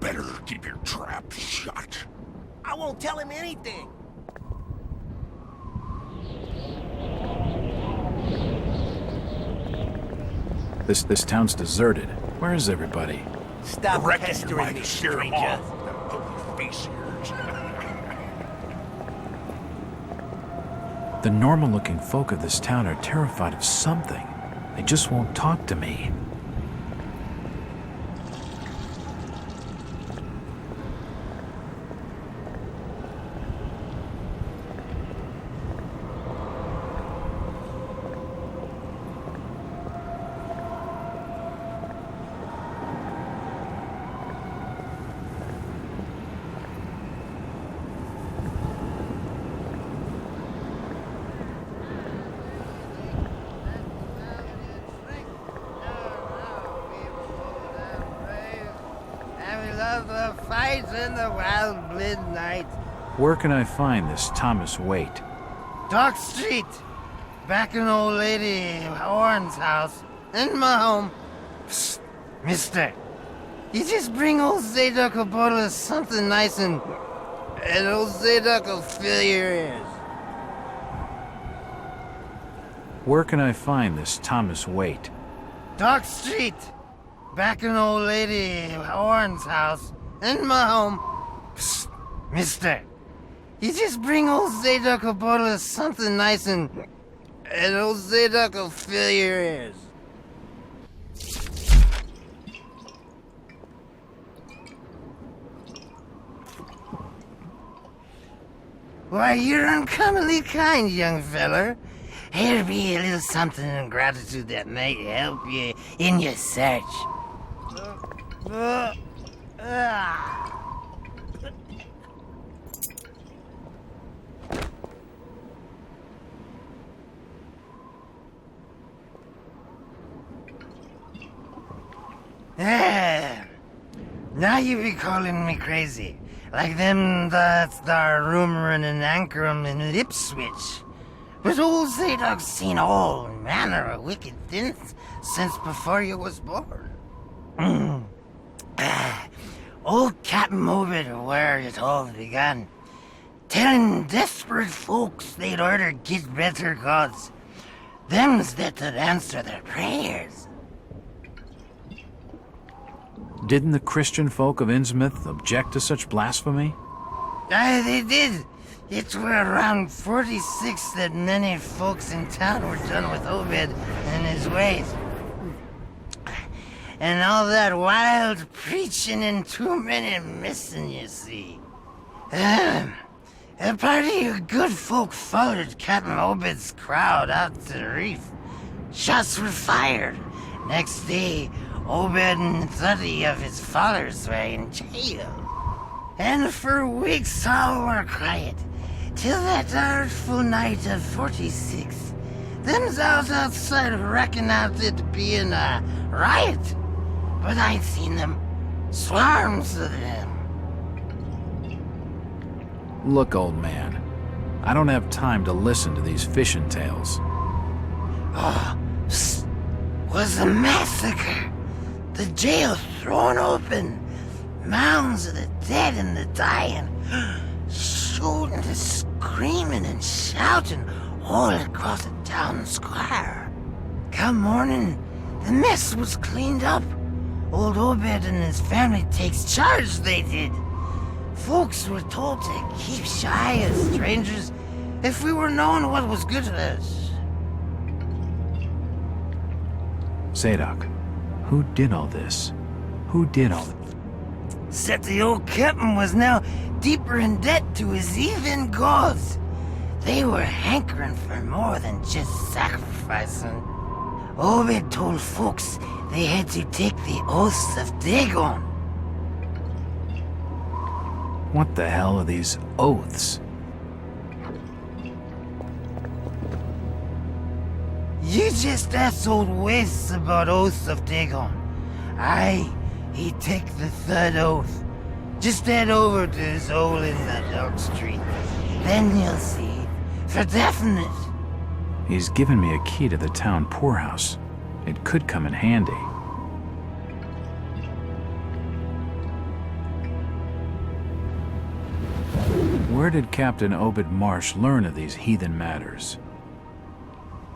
better keep your trap shut. I won't tell him anything. This town's deserted. Where is everybody? Stop I reckon you pestering might me, have scared him stranger. off with them ugly face ears. The normal-looking folk of this town are terrified of something. They just won't talk to me. The fight in the wild midnight. Where can I find this Thomas Waite? Dark Street. Back in old lady Horn's house. In my home. Psst, mister. You just bring old Zadok a bottle of something nice and old Zadok will fill your ears. Where can I find this Thomas Waite? Dark Street. Back in old lady Horn's house. In my home. Psst, mister. You just bring old Zadok a bottle of something nice and old Zadok will fill your ears. Why, you're uncommonly kind, young feller. Here be a little something in gratitude that might help you in your search. Now you be calling me crazy. Like them that's there rumoring in Ankrum and Ipswich. But old Zadok's seen all manner of wicked things since before you was born. Old Captain Obed where it all began, telling desperate folks they'd order get better gods, them's that'd answer their prayers. Didn't the Christian folk of Innsmouth object to such blasphemy? Aye, they did. It were around 46 that many folks in town were done with Obed and his ways. And all that wild preaching and too many missing, you see. A party of good folk followed Captain Obed's crowd out to the reef. Shots were fired. Next day, Obed and 30 of his followers were in jail. And for weeks all were quiet, till that artful night of 46. Them's out outside reckon out it being a riot. But I'd seen them. Swarms of them. Look, old man, I don't have time to listen to these fishing tales. Oh, was a massacre. The jail thrown open. Mounds of the dead and the dying. Shooting and screaming and shouting all across the town square. Come morning, the mess was cleaned up. Old Obed and his family takes charge, they did. Folks were told to keep shy of strangers if we were knowing what was good to us. Zadok, who did all this? Who did all this? Except the old captain was now deeper in debt to his heathen gods. They were hankering for more than just sacrificing. Obed told folks they had to take the oaths of Dagon. What the hell are these oaths? You just asked old Wes about oaths of Dagon. Aye, he take the third oath. Just head over to his hole in that Dark Street. Then you'll see, for definite. He's given me a key to the town poorhouse. It could come in handy. Where did Captain Obed Marsh learn of these heathen matters?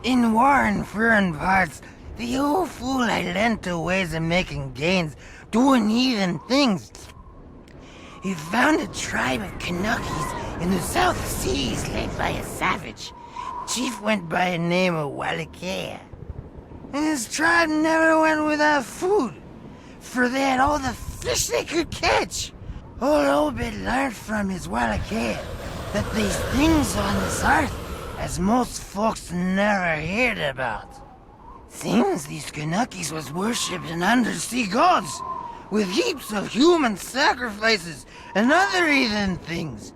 In war and foreign parts, the old fool had learned to ways of making gains, doing heathen things. He found a tribe of Kanakis in the South Seas led by a savage. Chief went by the name of Wallachia. And his tribe never went without food, for they had all the fish they could catch. Old Obed learned from his Wallachia that these things on this earth as most folks never heard about. Seems these Kanakis was worshipped in undersea gods, with heaps of human sacrifices and other heathen things.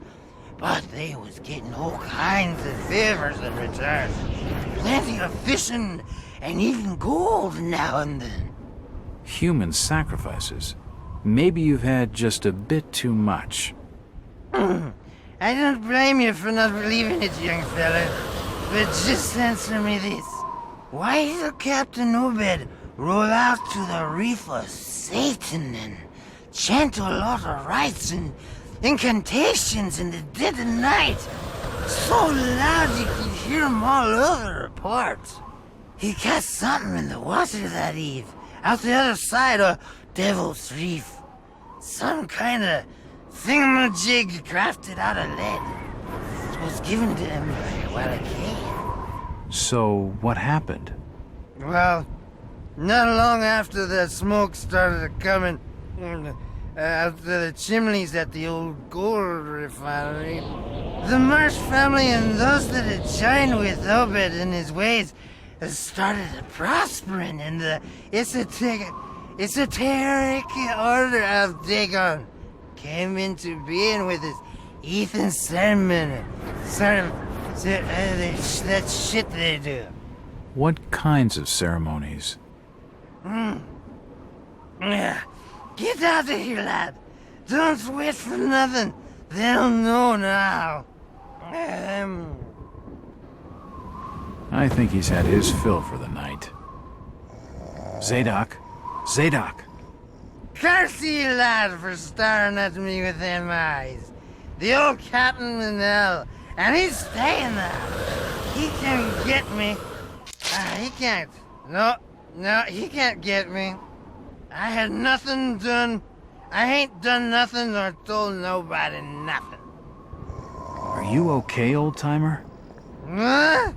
But they was getting all kinds of favors in return. Plenty of fishing and even gold now and then. Human sacrifices? Maybe you've had just a bit too much. I don't blame you for not believing it, young fella. But just answer me this. Why did Captain Obed roll out to the reef of Satan and chant a lot of rites and incantations in the dead of night? So loud you could hear them all over the port. He caught something in the water that eve, out the other side of Devil's Reef. Some kind of thingamajig crafted out of lead. It was given to him by Wallachia. So, what happened? Well, not long after the smoke started coming out of the chimneys at the old gold refinery, the Marsh family and those that had joined with Obed in his ways started prospering in the esoteric order of Dagon. Came into being with his Ethan sermon. That shit they do. What kinds of ceremonies? Yeah. Get out of here, lad. Don't wait for nothing. They'll know now. I think he's had his fill for the night. Zadok! Zadok! Curse you, lad, for staring at me with them eyes. The old captain in hell, and he's staying there. He can get me. He can't. No, he can't get me. I had nothing done. I ain't done nothing or told nobody nothing. Are you okay, old-timer? Huh?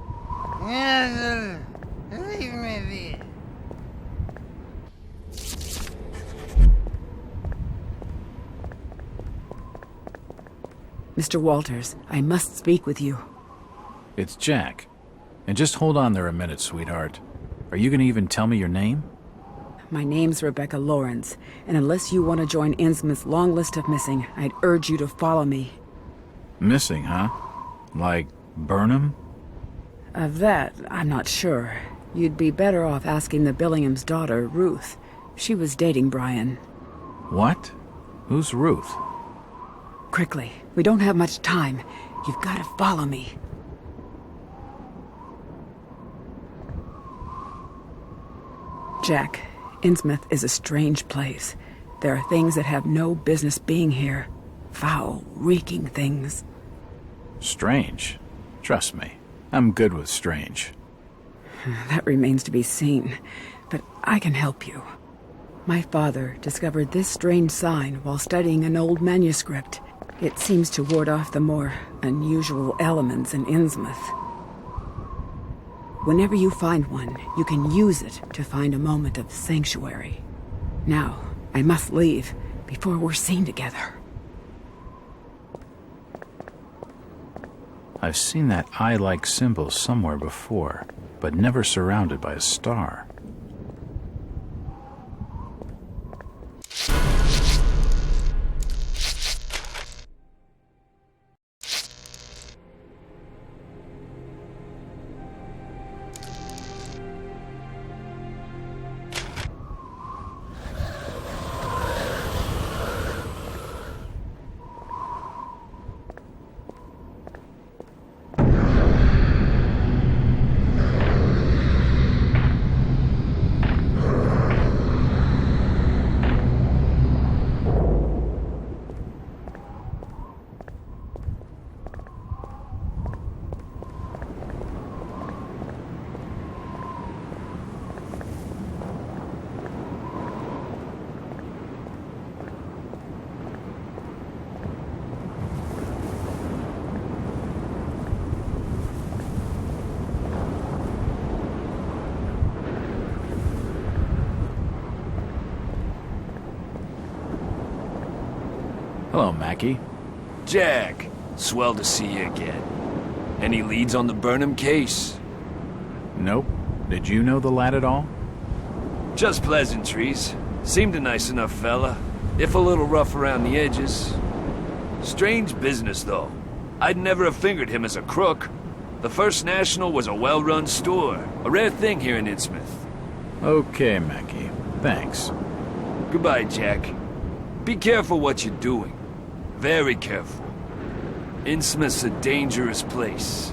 Yeah, leave me be. Mr. Walters, I must speak with you. It's Jack. And just hold on there a minute, sweetheart. Are you gonna even tell me your name? My name's Rebecca Lawrence, and unless you want to join Innsmouth's long list of missing, I'd urge you to follow me. Missing, huh? Like Burnham? Of that, I'm not sure. You'd be better off asking the Billingham's daughter, Ruth. She was dating Brian. What? Who's Ruth? Quickly, we don't have much time. You've got to follow me. Jack, Innsmouth is a strange place. There are things that have no business being here. Foul, reeking things. Strange. Trust me, I'm good with strange. That remains to be seen, but I can help you. My father discovered this strange sign while studying an old manuscript. It seems to ward off the more unusual elements in Innsmouth. Whenever you find one, you can use it to find a moment of sanctuary. Now, I must leave before we're seen together. I've seen that eye-like symbol somewhere before, but never surrounded by a star. Hello, Mackie. Jack, swell to see you again. Any leads on the Burnham case? Nope. Did you know the lad at all? Just pleasantries. Seemed a nice enough fella, if a little rough around the edges. Strange business, though. I'd never have fingered him as a crook. The First National was a well-run store, a rare thing here in Innsmouth. Okay, Mackie. Thanks. Goodbye, Jack. Be careful what you're doing. Very careful. Innsmouth's a dangerous place.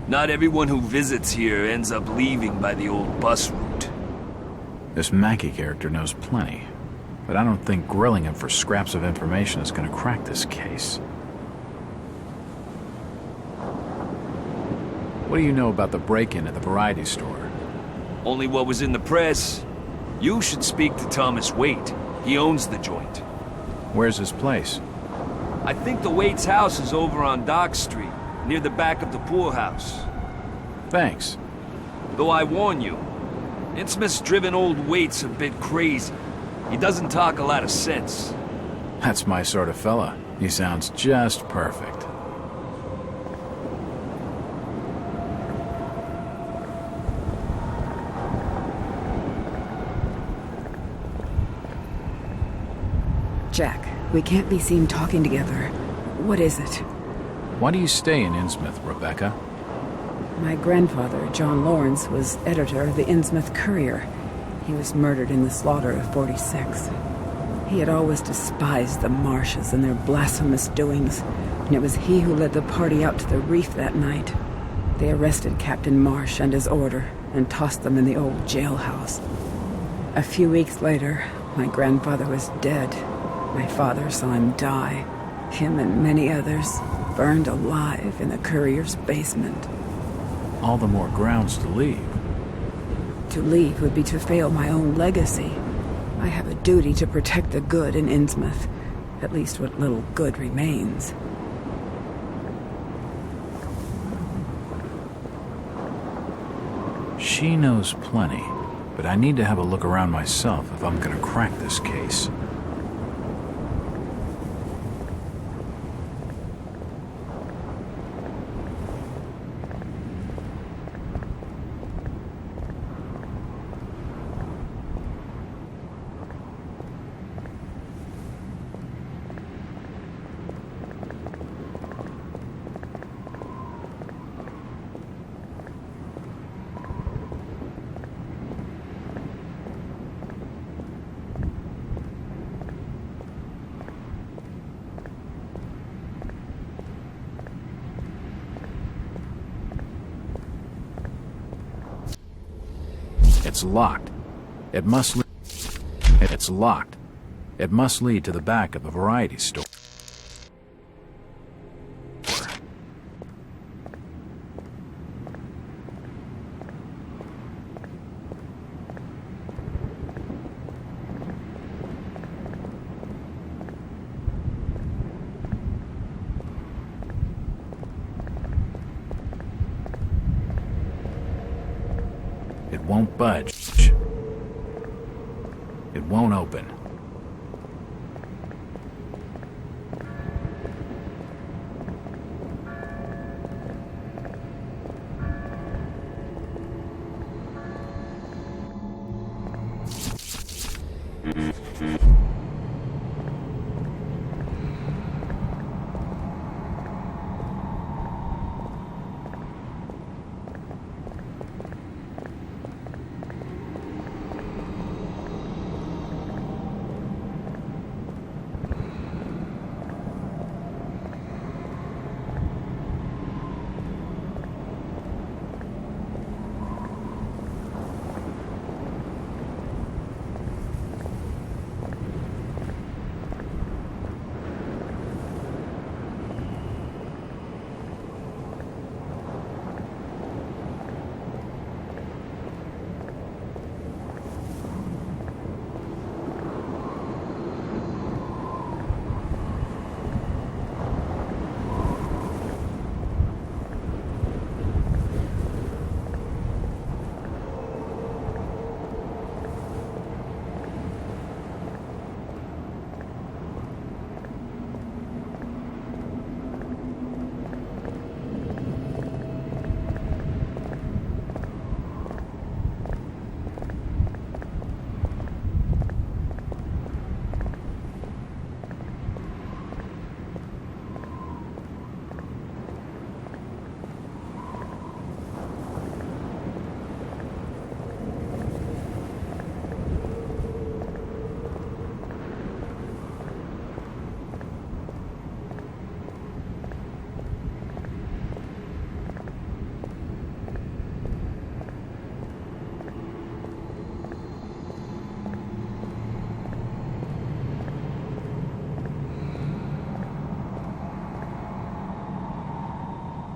Not everyone who visits here ends up leaving by the old bus route. This Mackie character knows plenty, but I don't think grilling him for scraps of information is gonna crack this case. What do you know about the break-in at the variety store? Only what was in the press. You should speak to Thomas Waite. He owns the joint. Where's his place? I think the Waite's house is over on Dock Street, near the back of the poorhouse. Thanks. Though I warn you, Innsmouth's driven old Waite's a bit crazy. He doesn't talk a lot of sense. That's my sort of fella. He sounds just perfect. Jack, we can't be seen talking together. What is it? Why do you stay in Innsmouth, Rebecca? My grandfather, John Lawrence, was editor of the Innsmouth Courier. He was murdered in the slaughter of 46. He had always despised the Marshes and their blasphemous doings, and it was he who led the party out to the reef that night. They arrested Captain Marsh and his order and tossed them in the old jailhouse. A few weeks later, my grandfather was dead. My father saw him die. Him and many others burned alive in the Courier's basement. All the more grounds to leave. To leave would be to fail my own legacy. I have a duty to protect the good in Innsmouth, at least what little good remains. She knows plenty, but I need to have a look around myself if I'm gonna crack this case. It's locked. It must lead... It's locked. It must lead to the back of a variety store. It won't budge. It won't open.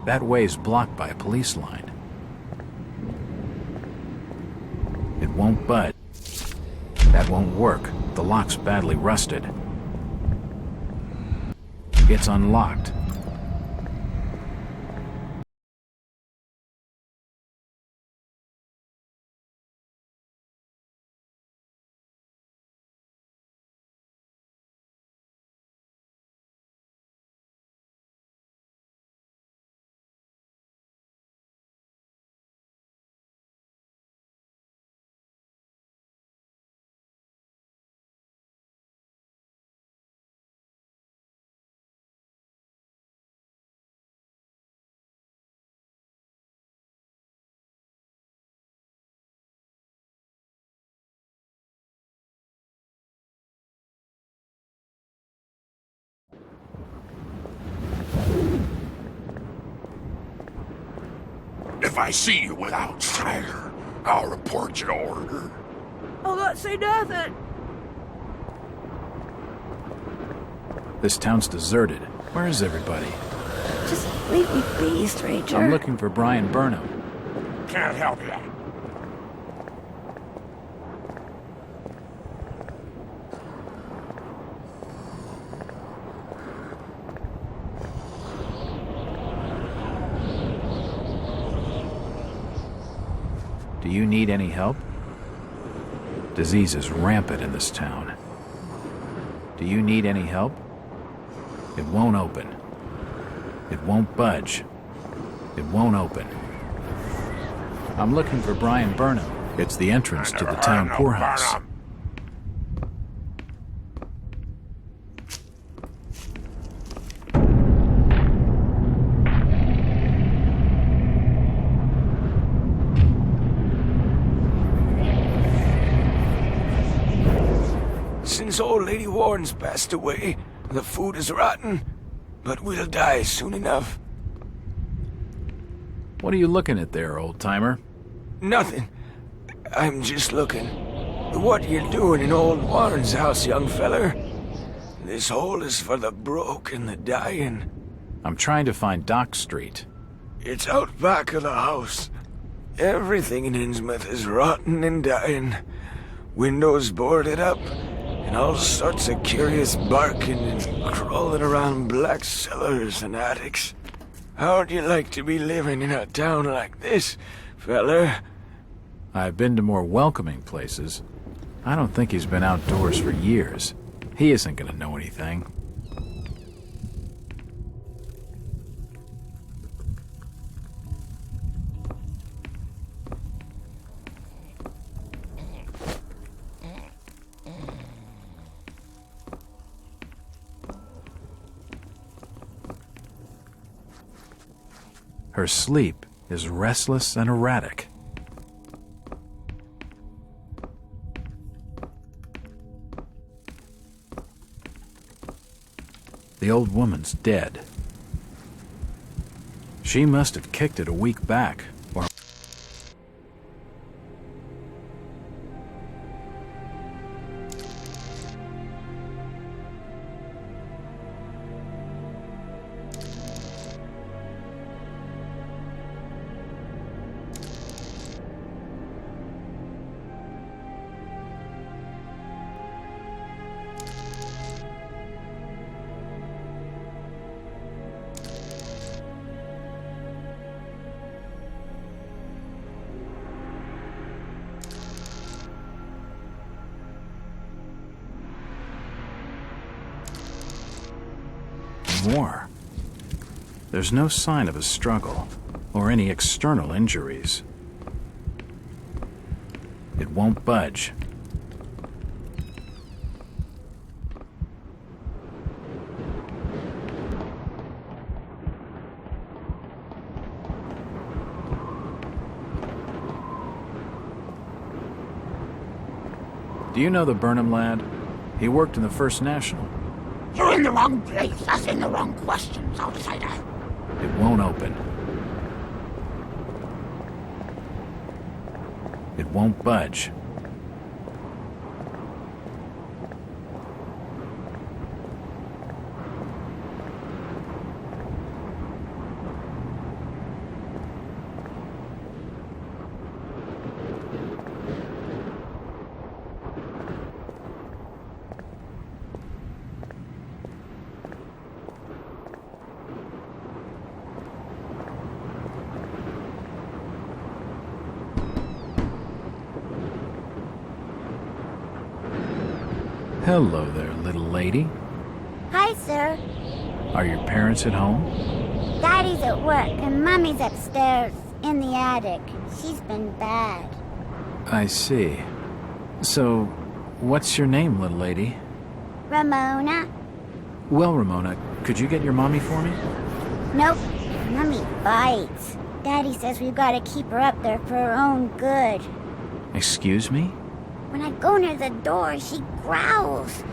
That way's blocked by a police line. It won't budge. That won't work. The lock's badly rusted. It's unlocked. If I see you without fire, I'll report you to order. Oh, let's say nothing. This town's deserted. Where is everybody? Just leave me be, stranger. I'm looking for Brian Burnham. Can't help you. Do you need any help? Disease is rampant in this town. Do you need any help? It won't open. It won't budge. It won't open. I'm looking for Brian Burnham. It's the entrance to the town poorhouse. Since old Lady Warren's passed away, the food is rotten, but we'll die soon enough. What are you looking at there, old-timer? Nothing. I'm just looking. What you doing in old Warren's house, young feller? This hole is for the broke and the dying. I'm trying to find Dock Street. It's out back of the house. Everything in Innsmouth is rotten and dying. Windows boarded up, and all sorts of curious barking and crawling around black cellars and attics. How'd you like to be living in a town like this, feller? I've been to more welcoming places. I don't think he's been outdoors for years. He isn't gonna know anything. Her sleep is restless and erratic. The old woman's dead. She must have kicked it a week back, or... more. There's no sign of a struggle, or any external injuries. It won't budge. Do you know the Burnham lad? He worked in the First National. You're in the wrong place, asking the wrong questions, outsider. It won't open. It won't budge. Hello there, little lady. Hi, sir. Are your parents at home? Daddy's at work and Mummy's upstairs in the attic. She's been bad. I see. So, what's your name, little lady? Ramona? Well, Ramona, could you get your mommy for me? Nope. Mummy bites. Daddy says we've got to keep her up there for her own good. Excuse me? When I go near the door, she growls.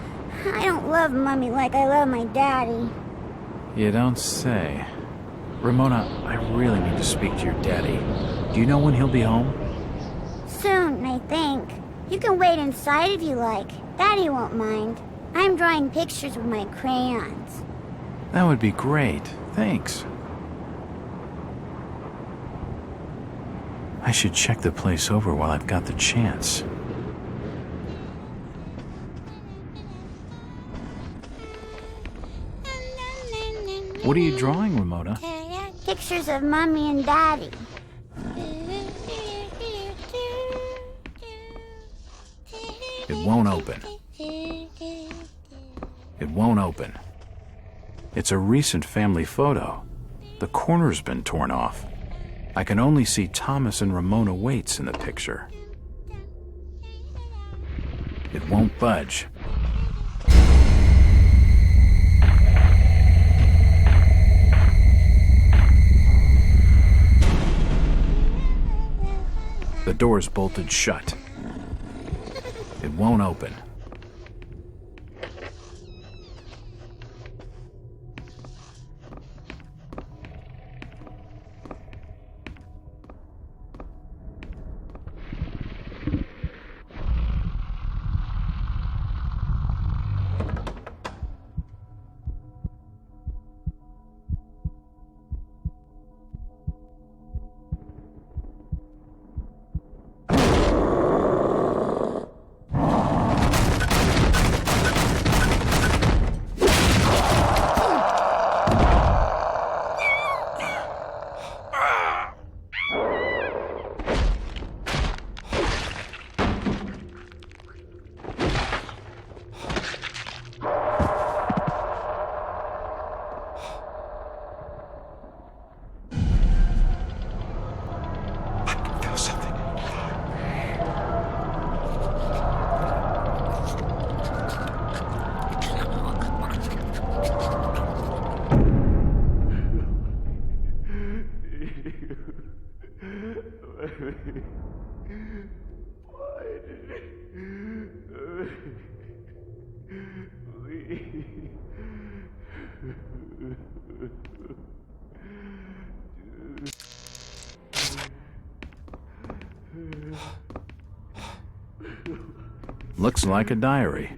I don't love Mummy like I love my daddy. You don't say. Ramona, I really need to speak to your daddy. Do you know when he'll be home? Soon, I think. You can wait inside if you like. Daddy won't mind. I'm drawing pictures with my crayons. That would be great. Thanks. I should check the place over while I've got the chance. What are you drawing, Ramona? Pictures of Mummy and Daddy. It won't open. It won't open. It's a recent family photo. The corner's been torn off. I can only see Thomas and Ramona Waits in the picture. It won't budge. The door's bolted shut. It won't open. Looks like a diary.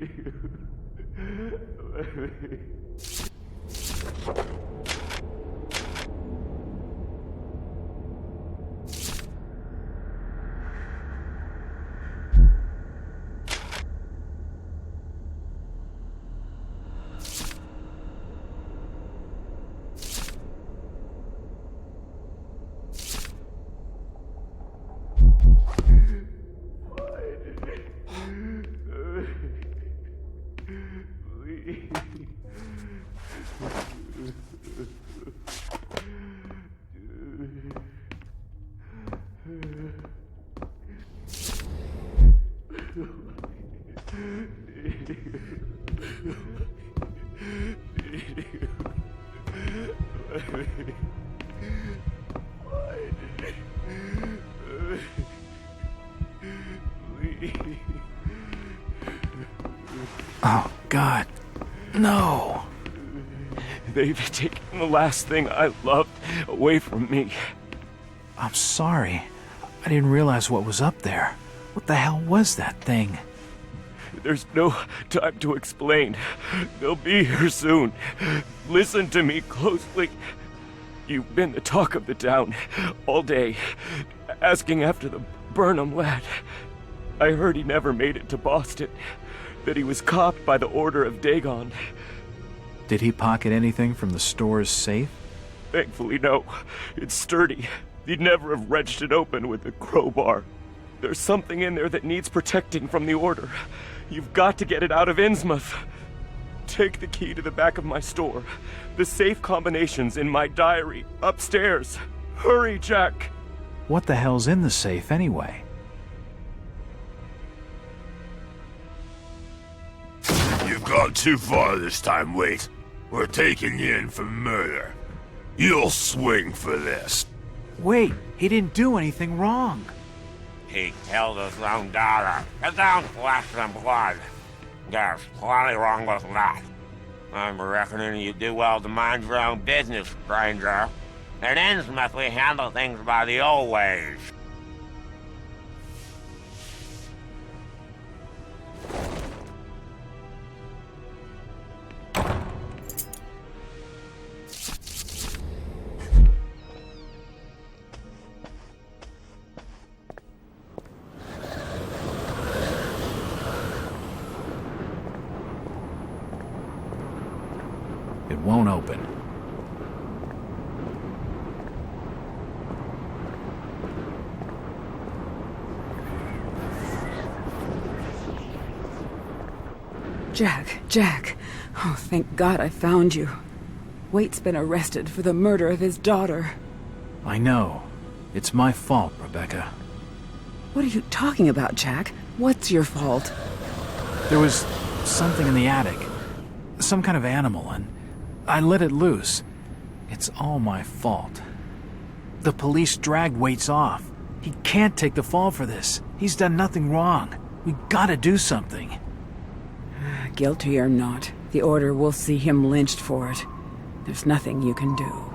Oh, God. No. They've taken the last thing I loved away from me. I'm sorry. I didn't realize what was up there. What the hell was that thing? There's no time to explain. They'll be here soon. Listen to me closely. You've been the talk of the town all day, asking after the Burnham lad. I heard he never made it to Boston, that he was caught by the order of Dagon. Did he pocket anything from the store's safe? Thankfully, no. It's sturdy. He'd never have wrenched it open with a crowbar. There's something in there that needs protecting from the order. You've got to get it out of Innsmouth. Take the key to the back of my store. The safe combination's in my diary, upstairs. Hurry, Jack! What the hell's in the safe anyway? You've gone too far this time, Wait. We're taking you in for murder. You'll swing for this. Wait, he didn't do anything wrong. He killed his own daughter. It don't flesh and blood. There's plenty wrong with that. I'm reckoning you do well to mind your own business, stranger. In Innsmouth, we handle things by the old ways. It won't open. Jack. Oh, thank God I found you. Waite's been arrested for the murder of his daughter. I know. It's my fault, Rebecca. What are you talking about, Jack? What's your fault? There was something in the attic. Some kind of animal, and I let it loose. It's all my fault. The police dragged Waits off. He can't take the fall for this. He's done nothing wrong. We gotta do something. Guilty or not, the Order will see him lynched for it. There's nothing you can do.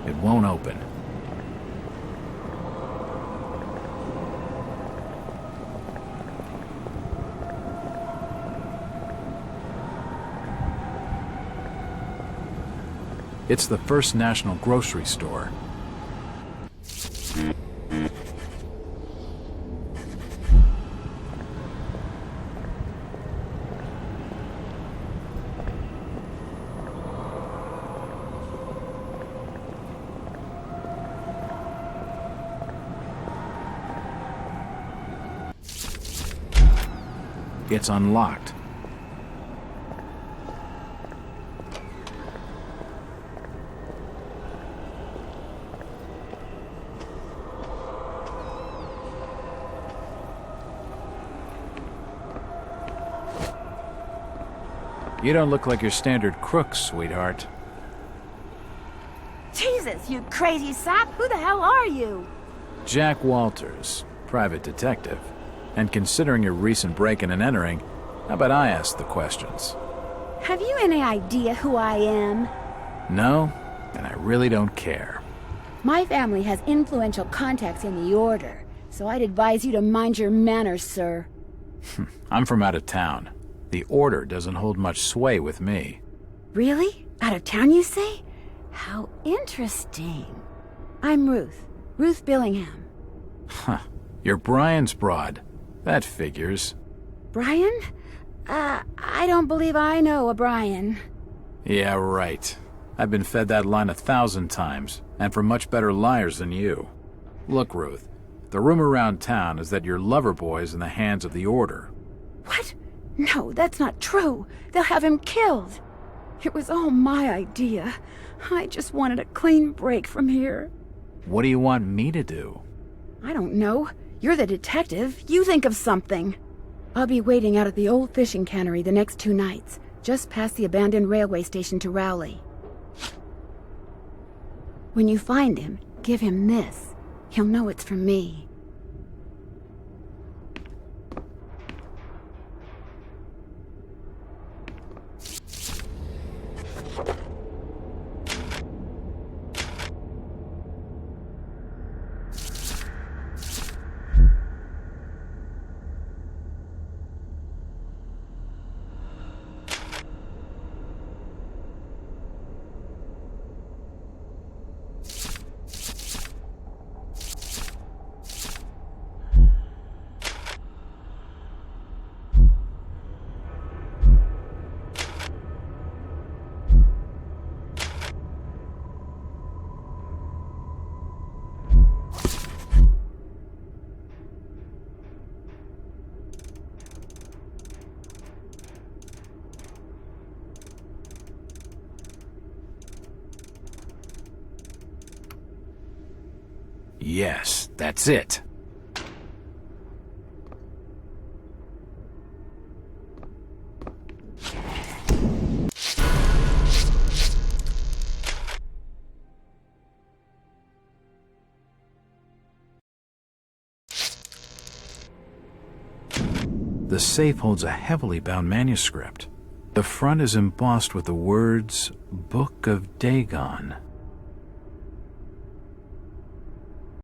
It won't open. It's the First National grocery store. It's unlocked. You don't look like your standard crook, sweetheart. Jesus, you crazy sap! Who the hell are you? Jack Walters, private detective. And considering your recent break-in and entering, how about I ask the questions? Have you any idea who I am? No, and I really don't care. My family has influential contacts in the Order, so I'd advise you to mind your manners, sir. I'm from out of town. The Order doesn't hold much sway with me. Really? Out of town, you say? How interesting. I'm Ruth Billingham. Huh. You're Brian's broad. That figures. Brian? I don't believe I know a Brian. Yeah, right. I've been fed that line 1,000 times, and from much better liars than you. Look, Ruth, the rumor around town is that your lover boy's in the hands of the Order. What? No, that's not true. They'll have him killed. It was all my idea. I just wanted a clean break from here. What do you want me to do? I don't know. You're the detective. You think of something. I'll be waiting out at the old fishing cannery the next 2 nights, just past the abandoned railway station to Rowley. When you find him, give him this. He'll know it's from me. Yes, that's it. The safe holds a heavily bound manuscript. The front is embossed with the words, Book of Dagon.